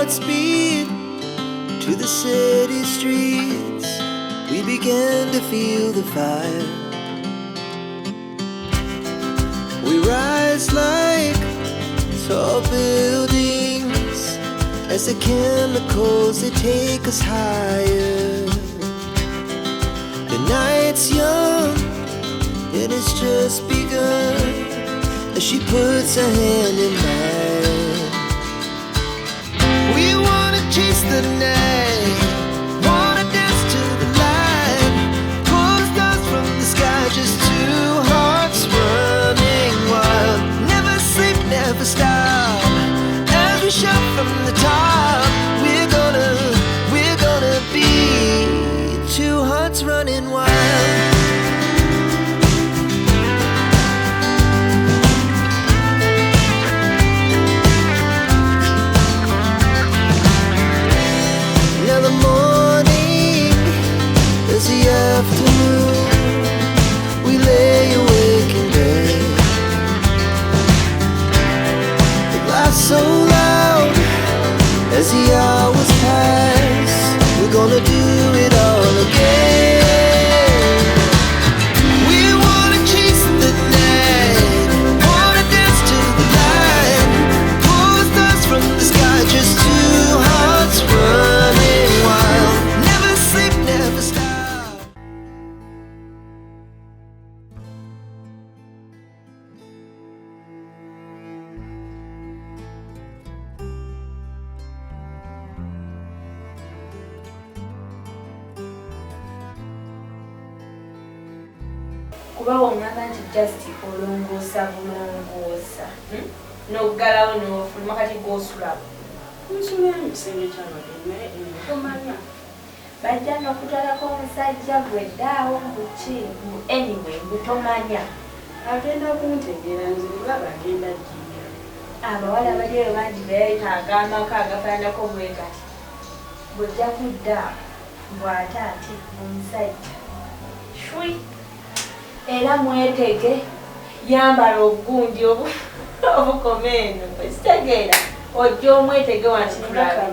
Godspeed to the city streets. We began to feel the fire. We rise like tall buildings as the chemicals they take us higher. The night's young and it's just begun as she puts her hand in mine. We wanna chase the night, wanna dance to the light, pull the stars from the sky, just two hearts running wild. Never sleep, never stop, as we shout from the top. We're gonna be two hearts running wild. Afternoon, we lay awake in bed. The laughs so loud as the hours pass. We're gonna do it all again. We wanna chase the night, wanna dance to the light, pull the stars from the sky, just two hearts running wild. Never sleep, never stop. Kuba wongamba nti just olongoosa bulongoosa n'oggalawo n'ofuluma kati gw'osulawo nsula emisenge kyabageme tomanya bajja n'okutwalako omusajja gweddaawo buki anyway butomanya agenda kuntegeera nze bulaba agenda jjiira abawala baliyo bangi beeyita agambako agafaanako bwe kati bw'ojja kuddaawo bw'ate ati omusajja shwi era mwetege yambala obugundi obukoma eno ekitegeera ojja omwetege wanitulabe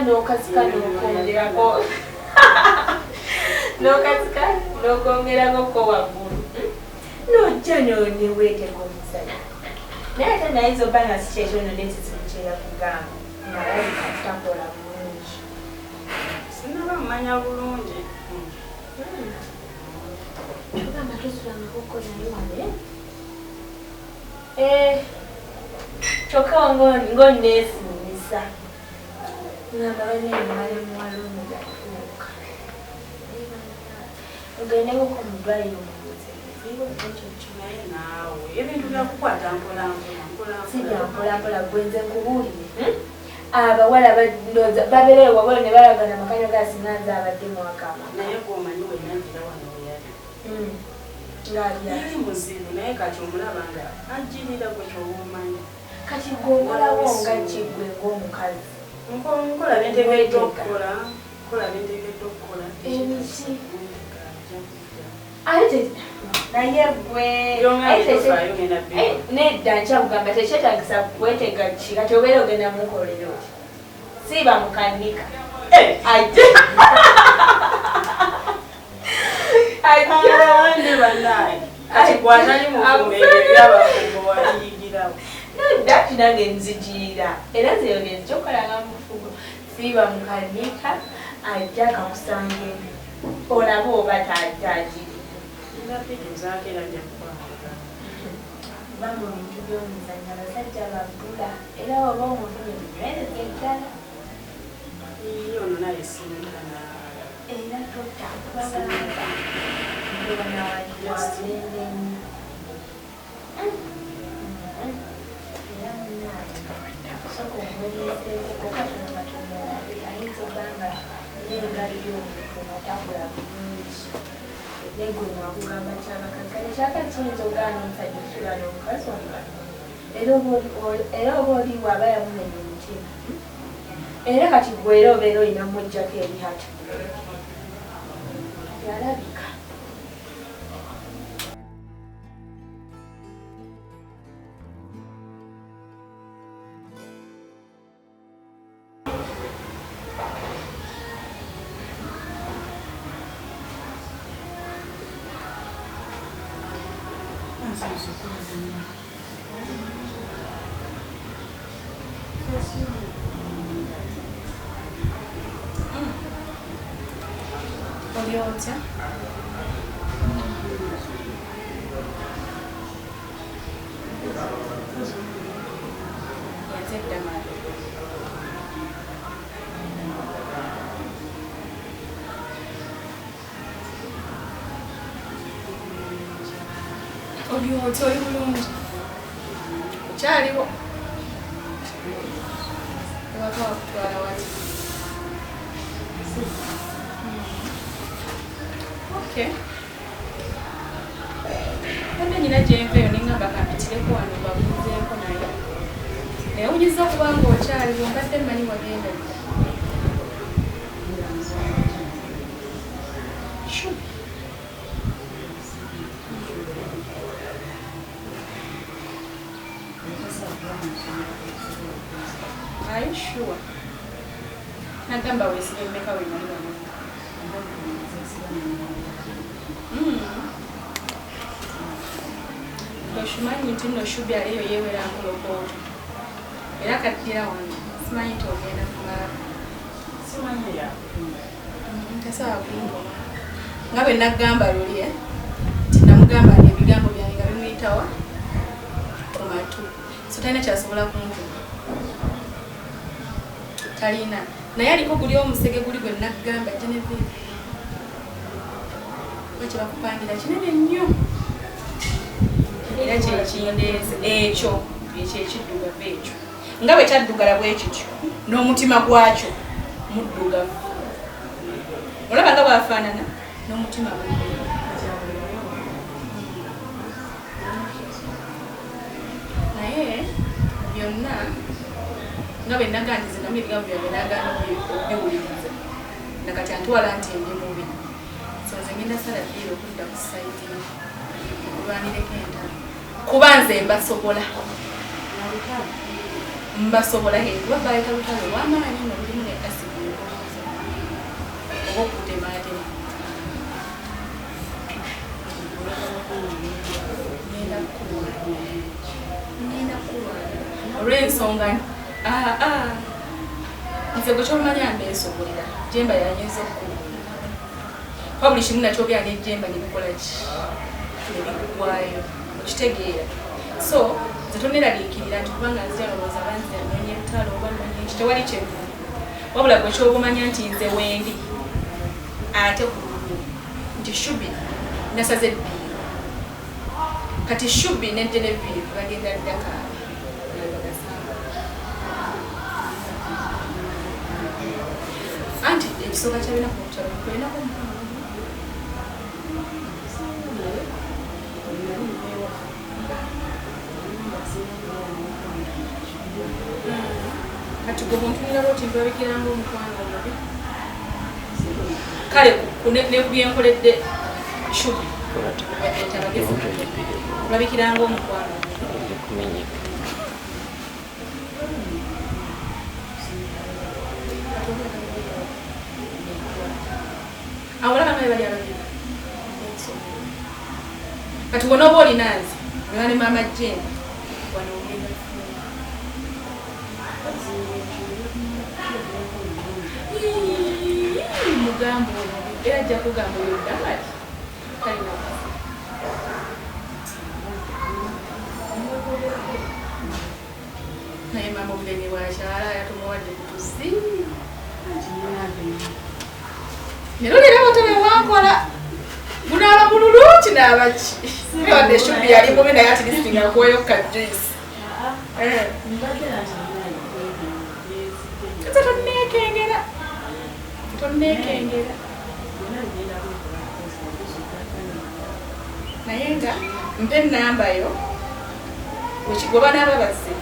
n'okasika n'okongerako n'okasika n'okongerako waggulu n'ojja neweetega omusajja naye ate naye zoba nga si kyekyo no n'ekizibu kyeyakugamba ngaalabika takola bulungi sinaba mmanya bulungi tugamba tusula amakoko naye wane kyokka ng'onneesiimisa ngamba baneemale muwala ono gatuuka ogendekoko mu ddwaliro mubuuze ebizibu ekyo naye naawe ebintu byakukwata mpolampola si byampolampola gwenze nkubuulire abawala babeereyo wabula ne balagana amakanya gasinga nze abadde mwakama naye gwomanyi wenyanjira wano weyali ng'abyali yali muzibu naye kati omulaba nga ajjirira gwe kyowomanyi kati gw'omulawo nga kiggwe ng'omukazi nkola bentegedde okukola emiti ate naye gwe nedda nkyakugamba tekyetagisa kwetega ki kati obeera ogenda mukolera oti siiba mukanika ajjawande banaye kati gwatali mukumeero byabafumbo waliyigirawo nedda kinange nzijiira era zeyo nenzikyokolanga mufugo siiba mukanika ajja kakusanga olaba oba tajjagiri bamba bintu by'omuzanyo abasajja babbula era oba omufunye binywereza eddala ono naye sinkana era totakubabanga ndobanawagiwazendenyi era munaye soka omwereeseeko katono katono ayinza obanga nengalyo omuntu natakula bulungi negwe mwakugamba kyabakazi kale kyaka kiyinza ogaana omusajja okusula n'omukazi omulala era oba oliwo aba yamumenya omutima era kati gwe era obeera olina mujjako ebihata yalabika Oli otya? Nze Damali. Oli otya oli bulungi? Okyaliwo? Ewaka wakutwala wati? Okay. Kanda nyina gyenveeyo nengamba kampitireko wano babuuzeeko naye. Naye owunyizza okuba ng'okyaliwo mbadde mmanyi wagenda dda. Are you sure? Nagamba weesibe mmeka we nali wano. Oshimanyi nti nno Shubi aliyo yeewera nkulokooto. Era kaddira wano. Simanyi nti ogenda kumala. Simanyi ya. Tasobola kungoma. Nga bwe nagamba luli nti namugamba ebigambo byange nga bimuyitawa ku matu. So talina kyasobola kunkuma. Talina. Naye aliko guli omusege guli gwe nagamba Genevieve. Kye bakupangira kinene nnyo. Era kyekindeeze ekyo ekyekiddugavu ekyo. Nga bwe kyaddugala bwe kityo n'omutima gwakyo muddugavu. Olaba nga bwafaanana n'omutima muddugavu. Naye byonna nga bwe nagandize namu ebigambo byange nagaana obiwuliriza. Nakati antwala nti ndi mubi. So nze ngenda sala ddiiro okudda ku sayiti okulwanireko entalo. Kuba nze mbasobola. Mbasobola kuba baayita lutalo olw'amaanyi nno lulimu n'ekasibu oba okutematema. Ngenda kukulwanya olw'ensonga nze gwe kyomanya mbeesobolera Jemba yanyiza okkuba. Kuba buli kimu nakyo byali ejjemba ne bikola ki ne bikugwayo okitegeera. So nze toneraliikirira nti kubanga nzija lowooza banzi anonya ettalo oba nonya eki tewali kyenvuma. Wabula gwe kyobumanya nti nze wendi ate ku nti Shubi nasaze eddiiro. Kati Shubi ne Genevieve bagenda Dakar. Anti ekisooka kyabina ku mutalo kulinako kati gwe buntunirabo nti mbabikiranga omukwano omubi. Kale nebyenkoledde Shubi babikiranga omukwano awolaba naye bali ababiri. Kati wona oba olinazi ne maama Jane wano ogenda mugambo era ajja kugamba oyo ddala talina naye maama obugenyi bwakyala yatumuwadde kutusi nerolera batome wankola gunaaba bululuuti naabaki wadde Shubi yali mubi naye ati lisitinga kuwayo kajuisi nze tonneekengera naye nga mpe ennambayo bwe banaaba bazze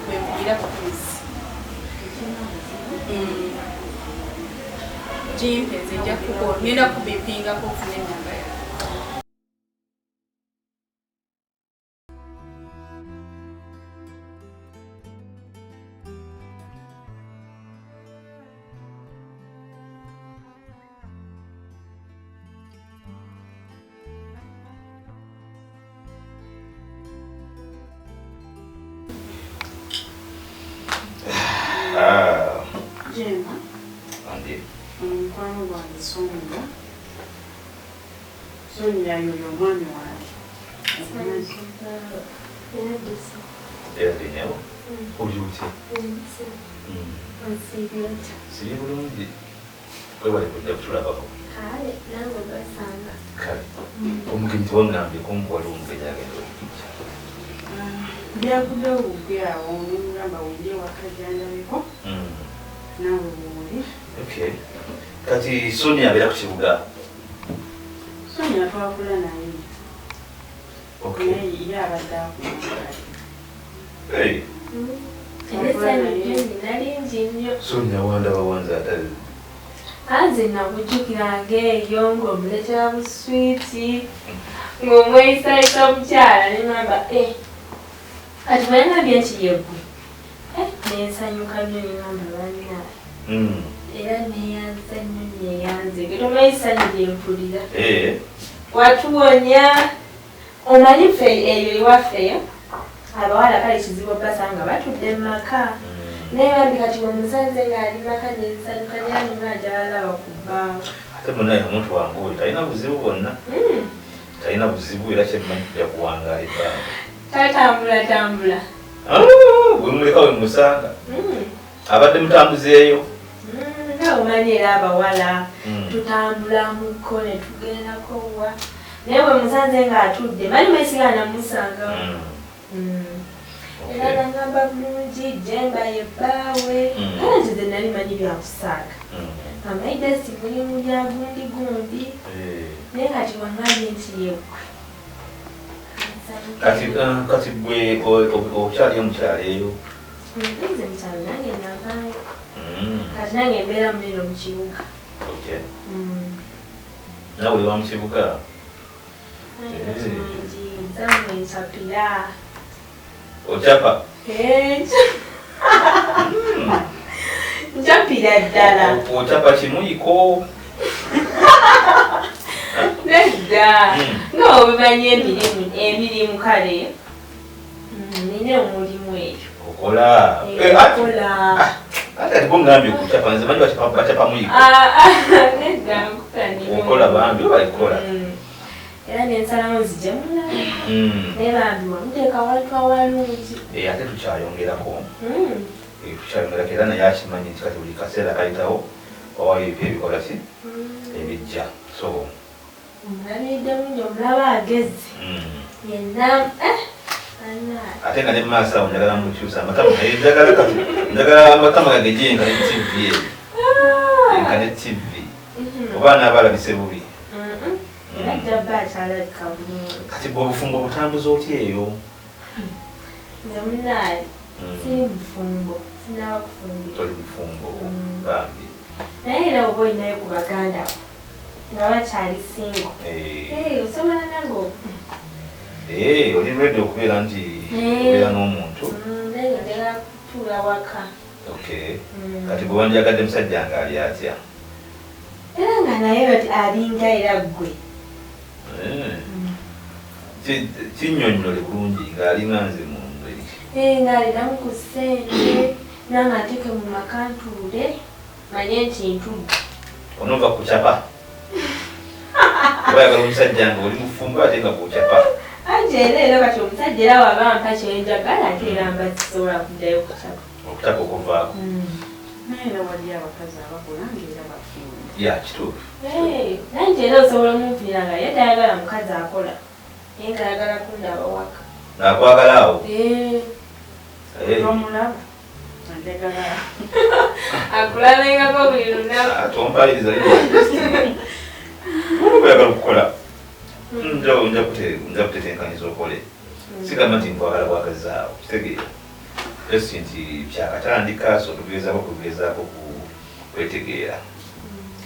bwenkubira butuuzi gimpe nze nja kukola ngenda kubipingako ofune ennamba yawe. Jemba. Andi. Omukwano gwange Sonia. Sonia yoyo omwami wange. Era nyawo. Ojuti. Siri bulungi. Kwebale kujja kutulabako. Kale. Omugenyi tewangambye kumpuwala omugenyi agenda okujja. Byakudde obugwe awo nemugamba wende wakajjandabiko. Naawe bwoli. Okay. Kati Sonia abeera ku kibuga. Sonia twakula naye. Okay. Naye ye abadde akula. Hey. Sonia wandaba wanza atali. Anze nakujjukiranga eyo ng'omuleetera buswiti ng'omweyisayisa omukyala nemamba kati bwengambye nti yeggwe nensanyuka nnyo nemamba banna era neyanza nnyo neyanze ge tomanyisa negyempulira watuwonya omanyi ffe eyo ewafeyo abawala kale kizibu basanga batudde mu maka naye bambi kati omusanze ng'ali maka nensanyuka nyanimaajalaba ku bbaawo ate munaye omuntu wange oyo talina buzibu bwonna talina buzibu era kyemmanyi kujja kuwangaala ebbanga tatambula bwemuleka we musanga abadde mutambuzeeyo nga omanyi era abawala tutambula muko ne tugendako wa naye bwe musanze ng'atudde mali mwesigana musangawo era nagamba bulungi Jemba ye bbaawe kale nti ze nali manyi byakusaaga amaide si mulimu lya gundi naye kati wangambye nti yeggwe kati gwe okyali omukyala eyo nze mukyalo nange navaayo kati nange embeera munene mu kibuga nawe wa mu kibuga kirungi nzange nsapira ocapa njapira ddala ocapa kimuyiko nedda nga obimanyi emirimu kale nina omulimu eyo okola ate ati bongambye okucapa nze manyi bacapa muyiko nedda okola bambi balikola era nensalamu nzijemula naye bambi wamuteeka wantu awalungi ate tukyayongerako tukyayongerako era naye akimanyi nti kati buli kaseera kayitawo owayo ebyo ebikola ki ebijja so omulabiridde mungi omulaba agezi yenna ate nga ne maaso awo njagala mukyusa amatama naye njagala amatama gange gyenka ne tv enka ne tv oba naabalabise bubi kati bwobufumbo butambuza otya eyo nze munaali siri bufumbo sinaba kufumbira toli bufumbo bambi naye era oba olinayo ku baganda nga bakyali singo osobola nange oli ready okubeera nti obeera n'omuntu naye nga njagala kutuula waka kati gwe wandyagadde musajja nga ali atya era nga naye alinga era ggwe kinnyonnyole bulungi ng'alinga nze mu ngeri ng'alinamu ku ssente nanga nteeke mu maka ntuule manye nti ntudde onova kucapa oba yagala omusajja nga oli mufumbo ate nga kucapa anje era era kati omusajja era waba mpa kyenjagala ate era mba sisobola kuddayo kucapa okutaka okuvaako naye era wali abakazi abakola ngaera bafumbo ya kituufu nanje era osobola omunfunira nga ye tayagala mukazi akola naye ngaayagala kundaba waka nakwagala awo omulaba anjagala akulabengako buli lunaku tompaliriza oyagala okukola nja kutetenkaniza okole sigamba nti nkwagala bwakazi awo kitegeera esi nti kyakatandika so tugezaako kwetegeera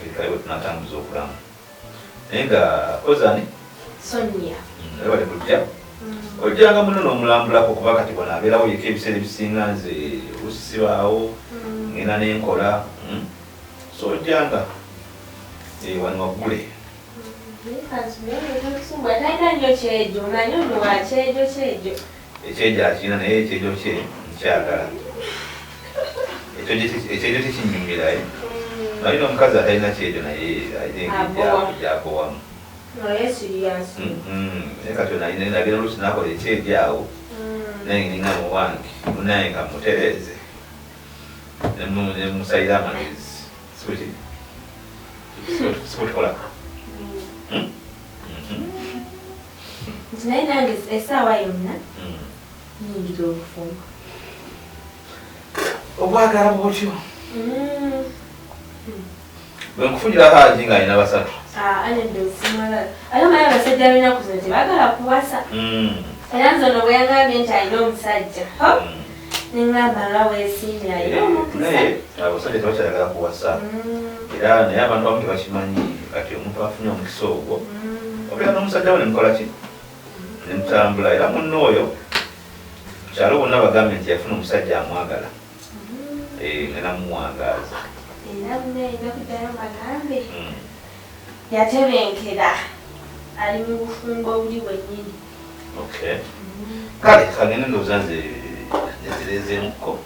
ekale bwe tunatambuza okulamu naye nga ozani Sonia naye bali kujja ojjanga muno n'omulambulako kuba kati bona abeerawo yeka ebiseera ebisinga nze lusisibaawo ngenda n'enkola so ojjanga wano waggule talina nnyo kyejo omanyi ono wa kyejo ekyejo akirina naye ekyejo kye nkyagala ekyejo tekinyumira naye omukazi atalina kyejo naye ajakowamu naye serious naye kati nagera olusi nakola ekyejo awo naye ninga muwange munaye nga mutereze nemusayira amagezi sikutola naye nange essaawa yonna nyingira obufumbo obwagala bwotyo bwenkufunira haji nga alina basatu anedde osimala alamaye abasajja alinaku zino tebagala kuwasa era nzono bwe yagambye nti alina omusajja neŋŋamba nga weesiimye alina omukisa abasajja tebakyayagala kuwasa era naye abantu bamu tebakimanyi kati omuntu afunye omukisa ogwo obeera n'omusajja we nemukola ki nemutambula era munno oyo kyalo bonna bagambye nti yafuna omusajja amwagala nenamuwangaaza era muna alina kuddayo bagambe yatebenkera ali mu bufumbo buli bwennyini kale kagende ndowooza nze nezireezeemuko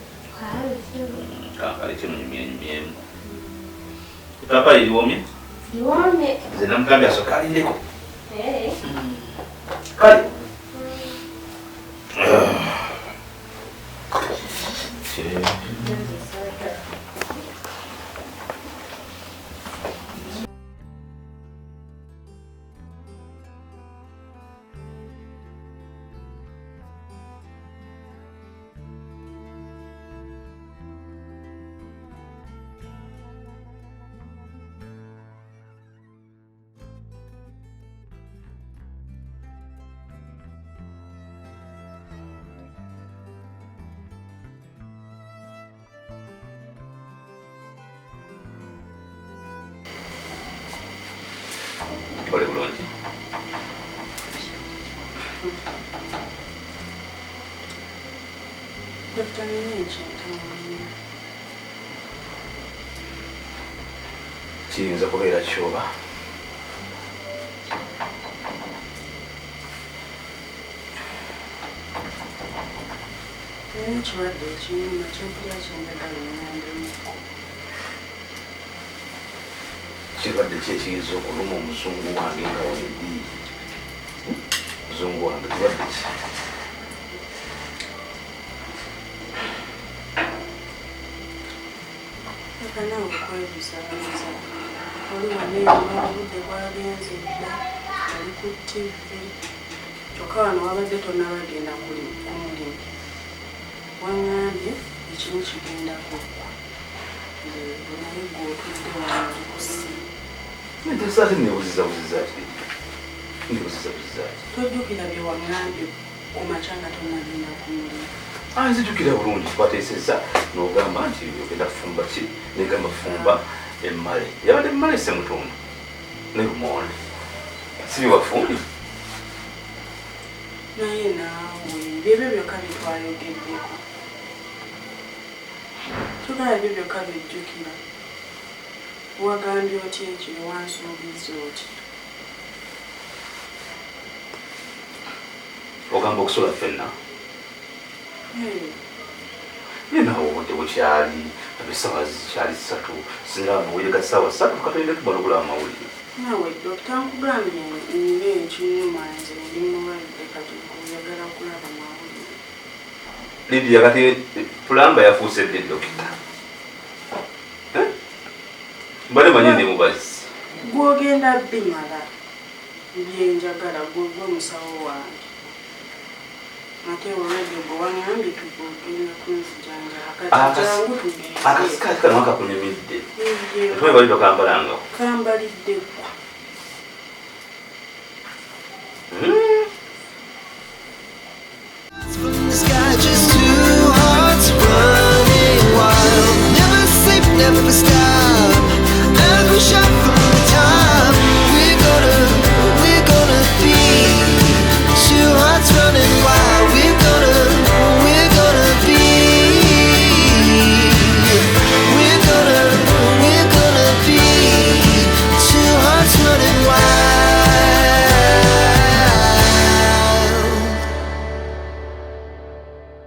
kankale kimunyumyenyumyemu ipapa liliwomye liwomye nze namugambye asooka alindeko kale Oleh bulungi. Kiyinza kubeera kyoba ekirwadde ekinyuma kyokulya kyendagala nandemu kirwadde ki ekiyinza okuluma omuzungu wange nga wendi muzungu wange kirwadde ki akanawe okwebuzabuza oli waneema obudde bwagenze dda ali ku ttivi kyokka wano wabadde tonnabagenda kumulimu waŋŋambye ekimu kigendako naye gweotudde wange kusi ntesaate nebuzizabuziza ki tojjukira bye waŋŋambye ku makya nga tonnagenda kumulimu nzijukira bulungi twateeseza n'ogamba nti ogenda kufumba ki negamba fumba emmale yabadde emmale semutundu ne lumonde sibi wafundi naye naawe byebyo byokka byetwayogeddeko tugala byo byokka byejjukira wagambye otya ekiro wansuubiza oti ogamba okusula ffenna yenawo obudde bukyali esawa zikyali 3 singa bweyega ssaawa 3 tukatolinde tubalugula amawulire nawe dokita nkugambye nina ekinyuma nze ndi mulwadde kati oyagala kulaba mawulire lidia kati pulamba yafuuse dde dokita mbale manyi ndi mubazi gwogenda bimala byenjagala gwe musawo wange ate olwedde bwe waŋŋambye tugenda kunzijanja akati jangu tugende akasikati kano akakunyumidde tume bali tokambalangawo kambalidde